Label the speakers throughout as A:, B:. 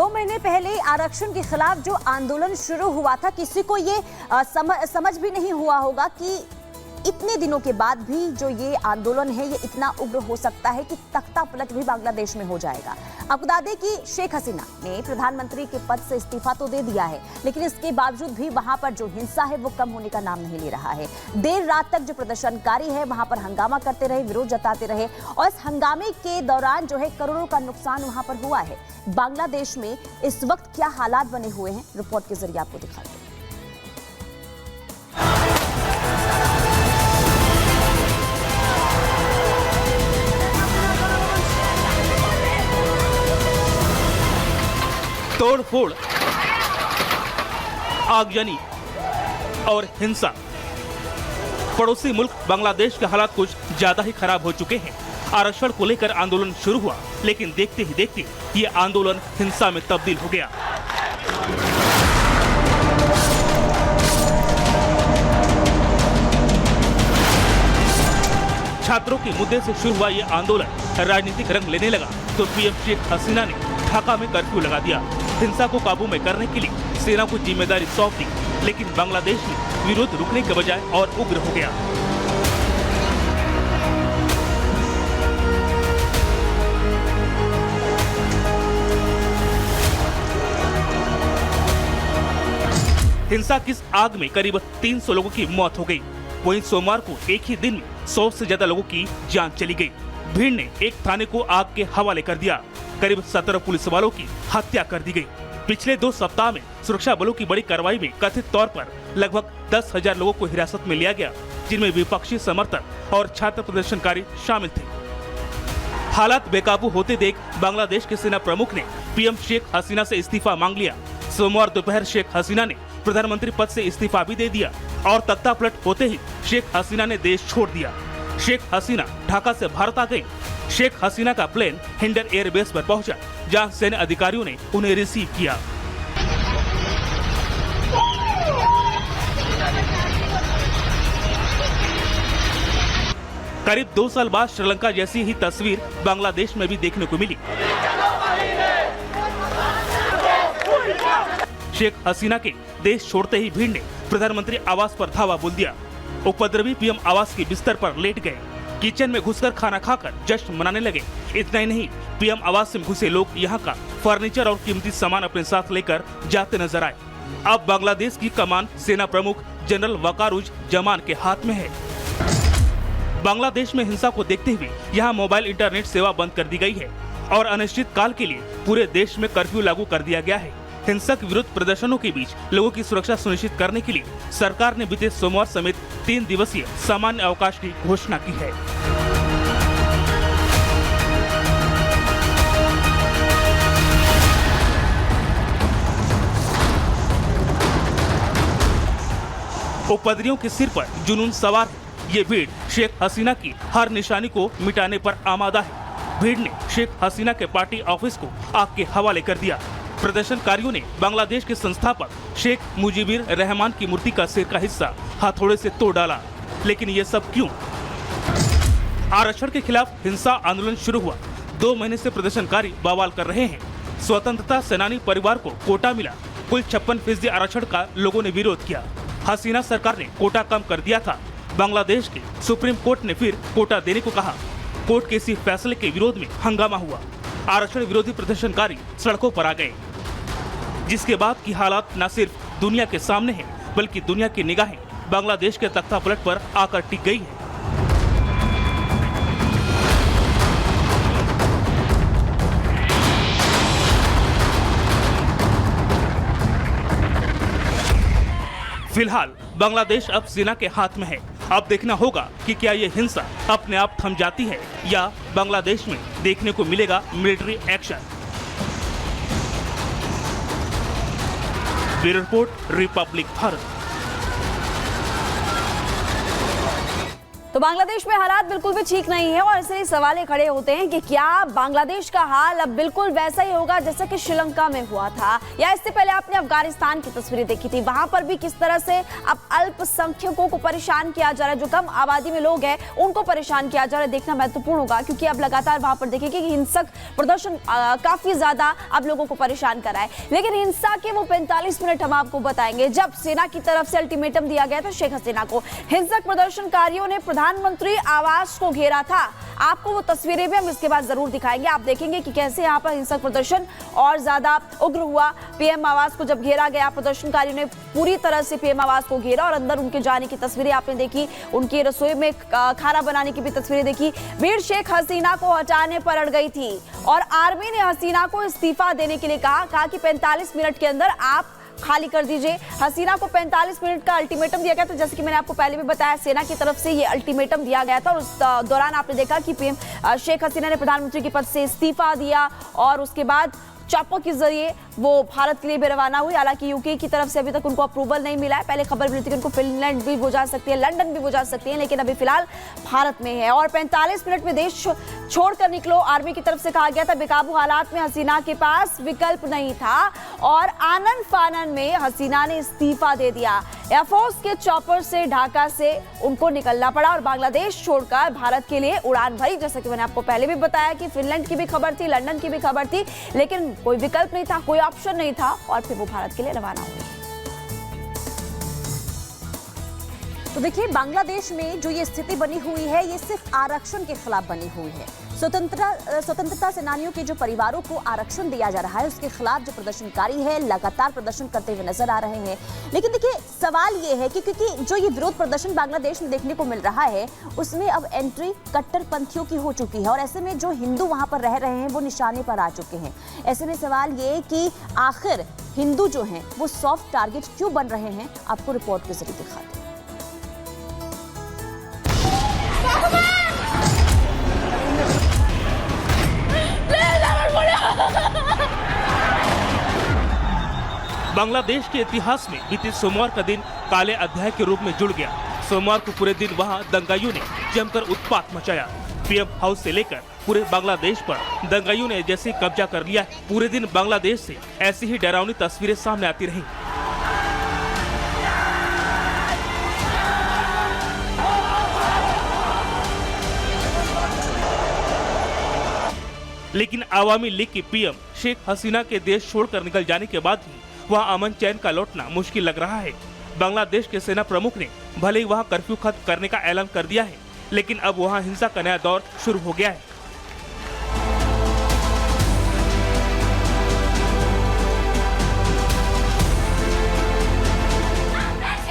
A: 2 महीने पहले आरक्षण के खिलाफ जो आंदोलन शुरू हुआ था, किसी को ये समझ भी नहीं हुआ होगा कि इतने दिनों के बाद भी जो ये आंदोलन है ये इतना उग्र हो सकता है कि तख्ता पलट भी बांग्लादेश में हो जाएगा। आपको बता दें कि शेख हसीना ने प्रधानमंत्री के पद से इस्तीफा तो दे दिया है, लेकिन इसके बावजूद भी वहां पर जो हिंसा है वो कम होने का नाम नहीं ले रहा है। देर रात तक जो प्रदर्शनकारी है वहां पर हंगामा करते रहे, विरोध जताते रहे और इस हंगामे के दौरान जो है करोड़ों का नुकसान वहां पर हुआ है। बांग्लादेश में इस वक्त क्या हालात बने हुए हैं, रिपोर्ट के जरिए आपको दिखाते हैं।
B: तोड़फोड़, आगजनी और हिंसा। पड़ोसी मुल्क बांग्लादेश के हालात कुछ ज्यादा ही खराब हो चुके हैं। आरक्षण को लेकर आंदोलन शुरू हुआ, लेकिन देखते ही देखते ये आंदोलन हिंसा में तब्दील हो गया। छात्रों के मुद्दे से शुरू हुआ ये आंदोलन राजनीतिक रंग लेने लगा तो पीएम शेख हसीना ने ढाका में कर्फ्यू लगा दिया। हिंसा को काबू में करने के लिए सेना को जिम्मेदारी सौंप दी, लेकिन बांग्लादेश में विरोध रुकने के बजाय और उग्र हो गया। हिंसा की इस आग में करीब 300 लोगों की मौत हो गई। वहीं सोमवार को एक ही दिन में 100 से ज्यादा लोगों की जान चली गई। भीड़ ने एक थाने को आग के हवाले कर दिया। करीब 17 पुलिस वालों की हत्या कर दी गई। पिछले 2 सप्ताह में सुरक्षा बलों की बड़ी कार्रवाई में कथित तौर पर लगभग 10,000 लोगों को हिरासत में लिया गया, जिनमें विपक्षी समर्थक और छात्र प्रदर्शनकारी शामिल थे। हालात बेकाबू होते देख बांग्लादेश के सेना प्रमुख ने पीएम शेख हसीना से इस्तीफा मांग लिया। सोमवार दोपहर शेख हसीना ने प्रधानमंत्री पद से इस्तीफा भी दे दिया और तख्ता पलट होते ही शेख हसीना ने देश छोड़ दिया। शेख हसीना ढाका से भारत आ गई। शेख हसीना का प्लेन हिंडन एयरबेस पर पहुंचा, जहां सैन्य अधिकारियों ने उन्हें रिसीव किया। करीब 2 साल बाद श्रीलंका जैसी ही तस्वीर बांग्लादेश में भी देखने को मिली। शेख हसीना के देश छोड़ते ही भीड़ ने प्रधानमंत्री आवास पर धावा बोल दिया। उपद्रवी पीएम आवास के बिस्तर पर लेट गए। किचन में घुसकर खाना खाकर जश्न मनाने लगे। इतना ही नहीं, पीएम आवास में घुसे लोग यहाँ का फर्नीचर और कीमती सामान अपने साथ लेकर जाते नजर आए। अब बांग्लादेश की कमान सेना प्रमुख जनरल वकारुज जमान के हाथ में है। बांग्लादेश में हिंसा को देखते हुए यहाँ मोबाइल इंटरनेट सेवा बंद कर दी गई है और अनिश्चित काल के लिए पूरे देश में कर्फ्यू लागू कर दिया गया है। हिंसक विरोध प्रदर्शनों के बीच लोगों की सुरक्षा सुनिश्चित करने के लिए सरकार ने बीते सोमवार समेत 3 दिवसीय सामान्य अवकाश की घोषणा की है। उपद्रवियों के सिर पर जुनून सवार है। ये भीड़ शेख हसीना की हर निशानी को मिटाने पर आमादा है। भीड़ ने शेख हसीना के पार्टी ऑफिस को आग के हवाले कर दिया। प्रदर्शनकारियों ने बांग्लादेश के संस्थापक शेख मुजीबुर रहमान की मूर्ति का सिर का हिस्सा हथौड़े से तोड़ डाला। लेकिन ये सब क्यों? आरक्षण के खिलाफ हिंसा आंदोलन शुरू हुआ। 2 महीने से प्रदर्शनकारी बवाल कर रहे हैं। स्वतंत्रता सेनानी परिवार को कोटा मिला। कुल 56% आरक्षण का लोगों ने विरोध किया। हसीना सरकार ने कोटा कम कर दिया था। बांग्लादेश के सुप्रीम कोर्ट ने फिर कोटा देने को कहा। कोर्ट के इसी फैसले के विरोध में हंगामा हुआ। आरक्षण विरोधी प्रदर्शनकारी सड़कों पर आ गए, जिसके बाद की हालात न सिर्फ दुनिया के सामने है, बल्कि दुनिया की निगाहें बांग्लादेश के तख्ता पलट पर आकर टिक गई है। फिलहाल बांग्लादेश अब सेना के हाथ में है। अब देखना होगा कि क्या ये हिंसा अपने आप थम जाती है या बांग्लादेश में देखने को मिलेगा military action. Bureau report, Republic Bharat.
C: तो बांग्लादेश में हालात बिल्कुल भी ठीक नहीं है और इसलिए सवाल ये खड़े होते हैं कि क्या बांग्लादेश का हाल अब बिल्कुल वैसा ही होगा जैसा कि श्रीलंका में हुआ था, या इससे पहले आपने अफगानिस्तान की तस्वीरें देखी थी, वहां पर भी किस तरह से अब अल्पसंख्यकों को परेशान किया जा रहा है, जो कम आबादी में लोग हैं उनको परेशान किया जा रहा है। देखना महत्वपूर्ण होगा क्योंकि अब लगातार वहां पर देखेंगे कि हिंसक प्रदर्शन काफी ज्यादा अब लोगों को परेशान कर रहा है। लेकिन हिंसा के वो 45 मिनट हम आपको बताएंगे जब सेना की तरफ से अल्टीमेटम दिया गया था शेख हसीना को। हिंसक प्रदर्शनकारियों ने प्रधानमंत्री आवास को घेरा था। आपको वो तस्वीरें भी हम इसके बाद जरूर दिखाएंगे। आप देखेंगे कि कैसे यहाँ पर हिंसक प्रदर्शन और ज्यादा उग्र हुआ। पीएम आवास को जब घेरा गया, प्रदर्शनकारियों ने पूरी तरह से पीएम आवास को घेरा और अंदर उनके जाने की तस्वीरें आपने देखी, उनकी रसोई में खाना बनाने की भी तस्वीरें देखी। भीड़ शेख हसीना को हटाने पर अड़ गई थी और आर्मी ने हसीना को इस्तीफा देने के लिए कहा कि 45 मिनट के अंदर आप खाली कर दीजिए। हसीना को 45 मिनट का अल्टीमेटम दिया गया था, जैसे कि मैंने आपको पहले भी बताया, सेना की तरफ से ये अल्टीमेटम दिया गया था और उस दौरान आपने देखा कि पीएम शेख हसीना ने प्रधानमंत्री के पद से इस्तीफा दिया और उसके बाद चॉपर के जरिए वो भारत के लिए भी रवाना हुई। हालांकि यूके की तरफ से अभी तक उनको अप्रूवल नहीं मिला है। पहले खबर मिली थी कि उनको फिनलैंड भी वो जा सकती है, लंदन भी वो जा सकती है, लेकिन अभी फिलहाल भारत में है। और 45 मिनट में देश छोड़कर निकलो, आर्मी की तरफ से कहा गया था। बेकाबू हालात में हसीना के पास विकल्प नहीं था और आनन फानन में हसीना ने इस्तीफा दे दिया। एयरफोर्स के चॉपर से ढाका से उनको निकलना पड़ा और बांग्लादेश छोड़कर भारत के लिए उड़ान भरी। जैसा कि मैंने आपको पहले भी बताया कि फिनलैंड की भी खबर थी, लंदन की भी खबर थी, लेकिन कोई विकल्प नहीं था, कोई ऑप्शन नहीं था और फिर वो भारत के लिए रवाना हुई।
A: तो देखिए, बांग्लादेश में जो ये स्थिति बनी हुई है ये सिर्फ आरक्षण के खिलाफ बनी हुई है। स्वतंत्रता सेनानियों के जो परिवारों को आरक्षण दिया जा रहा है उसके खिलाफ जो प्रदर्शनकारी है लगातार प्रदर्शन करते हुए नजर आ रहे हैं। लेकिन देखिए, सवाल ये है कि क्योंकि जो ये विरोध प्रदर्शन बांग्लादेश में देखने को मिल रहा है उसमें अब एंट्री कट्टरपंथियों की हो चुकी है और ऐसे में जो हिंदू वहां पर रह रहे हैं वो निशाने पर आ चुके हैं। ऐसे में सवाल ये कि आखिर हिंदू जो हैं वो सॉफ्ट टारगेट क्यों बन रहे हैं, आपको रिपोर्ट के जरिए दिखाते हैं।
B: बांग्लादेश के इतिहास में बीते सोमवार का दिन काले अध्याय के रूप में जुड़ गया। सोमवार को पूरे दिन वहां दंगाइयों ने जमकर उत्पात मचाया। पीएम हाउस से लेकर पूरे बांग्लादेश पर दंगाइयों ने जैसे कब्जा कर लिया। पूरे दिन बांग्लादेश से ऐसी ही डरावनी तस्वीरें सामने आती रहीं। लेकिन आवामी लीग की पीएम शेख हसीना के देश छोड़कर निकल जाने के बाद भी वहां अमन चैन का लौटना मुश्किल लग रहा है। बांग्लादेश के सेना प्रमुख ने भले ही वहां कर्फ्यू खत्म करने का ऐलान कर दिया है, लेकिन अब वहां हिंसा का नया दौर शुरू हो गया है।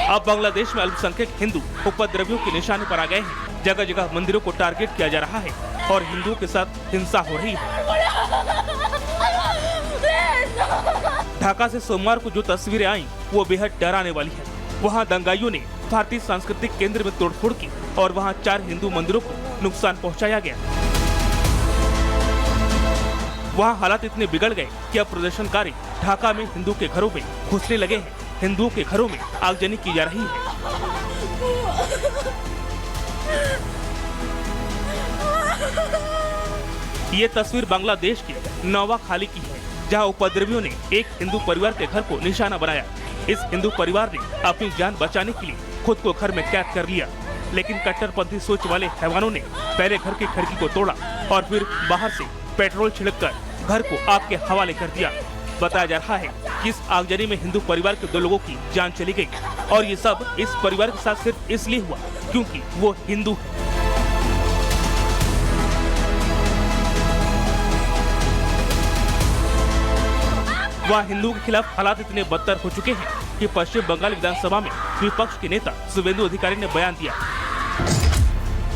B: अब बांग्लादेश में अल्पसंख्यक हिंदू उपद्रवियों के निशाने पर आ गए हैं। जगह जगह मंदिरों को टारगेट किया जा रहा है और हिंदुओं के साथ हिंसा हो रही है। ढाका से सोमवार को जो तस्वीरें आई वो बेहद डराने वाली है। वहां दंगाइयों ने भारतीय सांस्कृतिक केंद्र में तोड़फोड़ की और वहां 4 हिंदू मंदिरों को नुकसान पहुंचाया गया। वहां हालात इतने बिगड़ गए कि अब प्रदर्शनकारी ढाका में हिंदू के घरों में घुसने लगे हैं। हिंदुओं के घरों में आगजनी की जा रही है। ये तस्वीर बांग्लादेश के नौवाखाली की है, जहां उपद्रवियों ने एक हिंदू परिवार के घर को निशाना बनाया। इस हिंदू परिवार ने अपनी जान बचाने के लिए खुद को घर में कैद कर लिया, लेकिन कट्टरपंथी सोच वाले हैवानों ने पहले घर की खिड़की को तोड़ा और फिर बाहर से पेट्रोल छिड़ककर घर को आग के हवाले कर दिया। बताया जा रहा है कि इस आगजनी में हिंदू परिवार के 2 लोगों की जान चली गई और ये सब इस परिवार के साथ सिर्फ इसलिए हुआ क्योंकि वो हिंदू है। वहाँ हिंदुओं के खिलाफ हालात इतने बदतर हो चुके हैं कि पश्चिम बंगाल विधानसभा में विपक्ष के नेता शुवेंदु अधिकारी ने बयान दिया,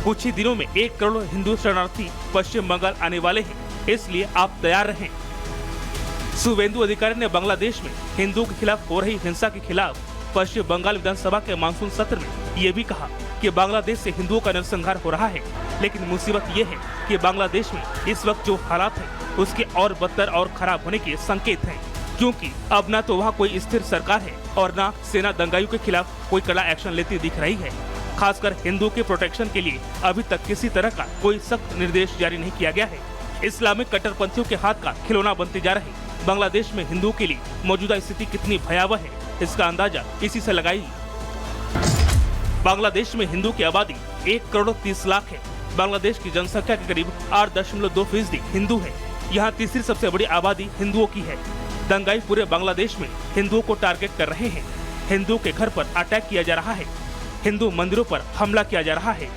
B: कुछ ही दिनों में 1 करोड़ हिंदू शरणार्थी पश्चिम बंगाल आने वाले हैं, इसलिए आप तैयार रहें। शुवेंदु अधिकारी ने बांग्लादेश में हिंदुओं के खिलाफ हो रही हिंसा के खिलाफ पश्चिम बंगाल विधानसभा के मानसून सत्र में ये भी कहा कि बांग्लादेश से हिंदुओं का नरसंहार हो रहा है, लेकिन मुसीबत ये है कि बांग्लादेश में इस वक्त जो हालात है उसके और बदतर और खराब होने के संकेत हैं, क्योंकि अब ना तो वहाँ कोई स्थिर सरकार है और ना सेना दंगाइयों के खिलाफ कोई कड़ा एक्शन लेती दिख रही है। खासकर हिंदू के प्रोटेक्शन के लिए अभी तक किसी तरह का कोई सख्त निर्देश जारी नहीं किया गया है। इस्लामिक कट्टरपंथियों के हाथ का खिलौना बनते जा रहे बांग्लादेश में हिंदुओं के लिए मौजूदा स्थिति कितनी भयावह है, इसका अंदाजा इसी से लगाइए। बांग्लादेश में हिंदू की आबादी 1 करोड़ 30 लाख है। बांग्लादेश की जनसंख्या के करीब 8.2% हिंदू है। यहाँ तीसरी सबसे बड़ी आबादी हिंदुओं की है। दंगाई पूरे बांग्लादेश में हिंदुओं को टारगेट कर रहे हैं। हिंदुओं के घर पर अटैक किया जा रहा है। हिंदू मंदिरों पर हमला किया जा रहा है।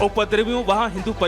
B: उपद्रवियों वहाँ हिंदू परिवार